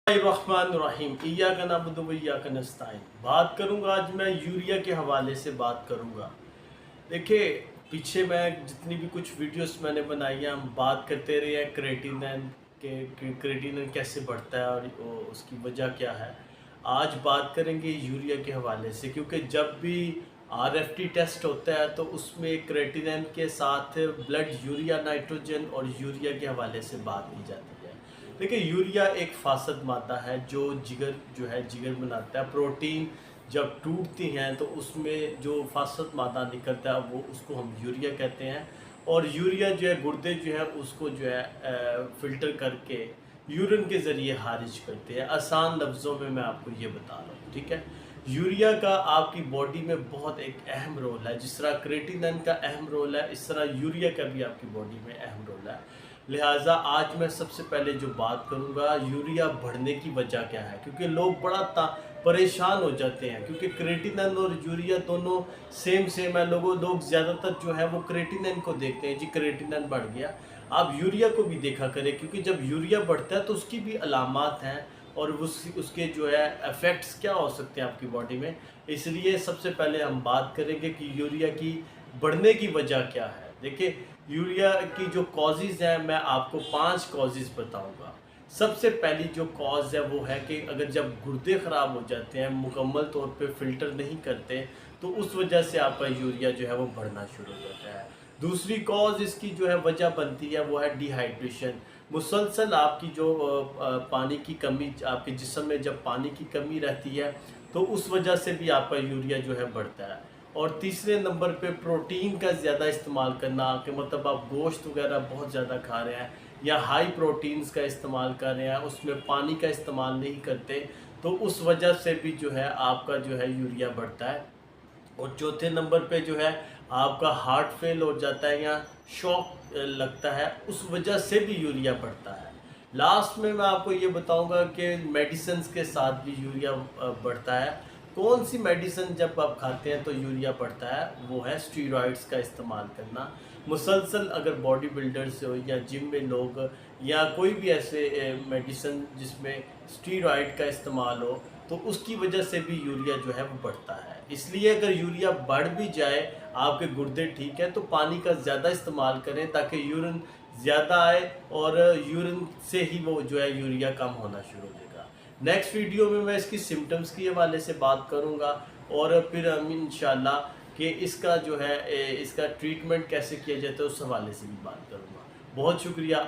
रहमान इय्याका नअबुदु व इय्याका नस्तईन। बात करूंगा आज मैं यूरिया के हवाले से बात करूंगा। देखिए, पीछे मैं जितनी भी कुछ वीडियोस मैंने बनाई हैं, हम बात करते रहे हैं क्रेटिनिन के क्रेटिनिन कैसे बढ़ता है और उसकी वजह क्या है। आज बात करेंगे यूरिया के हवाले से, क्योंकि जब भी आरएफटी टेस्ट होता है तो उसमें क्रेटिनिन के साथ ब्लड यूरिया, नाइट्रोजन और यूरिया के हवाले से बात की जाती है। देखिए, यूरिया एक फासद मादा है जो जिगर बनाता है। प्रोटीन जब टूटती हैं तो उसमें जो फासद मादा निकलता है वो उसको हम यूरिया कहते हैं। और यूरिया गुर्दे उसको फ़िल्टर करके यूरिन के ज़रिए खारिज करते हैं। आसान लफ्ज़ों में मैं आपको ये बता रहा हूँ, ठीक है। यूरिया का आपकी बॉडी में बहुत एक अहम रोल है। जिस तरह क्रेटिनिन का अहम रोल है, इस तरह यूरिया का भी आपकी बॉडी में अहम रोल है। लिहाजा आज मैं सबसे पहले जो बात करूँगा, यूरिया बढ़ने की वजह क्या है, क्योंकि लोग बड़ा परेशान हो जाते हैं, क्योंकि क्रेटिनिन और यूरिया दोनों सेम है। लोग ज़्यादातर वो क्रेटिनिन को देखते हैं, जी क्रेटिनिन बढ़ गया। आप यूरिया को भी देखा करें, क्योंकि जब यूरिया बढ़ता है तो उसकी भी अलामात हैं और उसके इफ़ेक्ट्स क्या हो सकते हैं आपकी बॉडी में। इसलिए सबसे पहले हम बात करेंगे कि यूरिया की बढ़ने की वजह क्या है। देखिए, यूरिया की जो कॉजेज़ हैं, मैं आपको 5 कॉजेज़ बताऊंगा। सबसे पहली जो कॉज है वो है कि अगर जब गुर्दे ख़राब हो जाते हैं, मुकम्मल तौर पे फ़िल्टर नहीं करते, तो उस वजह से आपका यूरिया वो बढ़ना शुरू हो जाता है। दूसरी कॉज इसकी वजह बनती है वो है डिहाइड्रेशन। मुसलसल आपकी पानी की कमी, आपके जिस्म में जब पानी की कमी रहती है तो उस वजह से भी आपका यूरिया बढ़ता है। और तीसरे नंबर पे प्रोटीन का ज़्यादा इस्तेमाल करना, कि मतलब आप गोश्त वगैरह बहुत ज़्यादा खा रहे हैं या हाई प्रोटीन्स का इस्तेमाल कर रहे हैं, उसमें पानी का इस्तेमाल नहीं करते, तो उस वजह से भी आपका यूरिया बढ़ता है। और चौथे नंबर पे आपका हार्ट फेल हो जाता है या शॉक लगता है, उस वजह से भी यूरिया बढ़ता है। लास्ट में मैं आपको ये बताऊंगा कि मेडिसिन्स के साथ भी यूरिया बढ़ता है। कौन सी मेडिसिन जब आप खाते हैं तो यूरिया बढ़ता है, वो है स्टीरॉइड्स का इस्तेमाल करना। मुसलसल अगर बॉडी बिल्डर्स हो या जिम में लोग या कोई भी ऐसे मेडिसिन जिसमें स्टीरॉइड का इस्तेमाल हो, तो उसकी वजह से भी यूरिया वो बढ़ता है। इसलिए अगर यूरिया बढ़ भी जाए, आपके गुर्दे ठीक है, तो पानी का ज़्यादा इस्तेमाल करें ताकि यूरिन ज़्यादा आए और यूरिन से ही वो यूरिया कम होना शुरू हो जाएगा। नेक्स्ट वीडियो में मैं इसकी सिम्टम्स के हवाले से बात करूंगा और फिर हम इंशाल्लाह कि इसका इसका ट्रीटमेंट कैसे किया जाता है उस हवाले से भी बात करूंगा। बहुत शुक्रिया।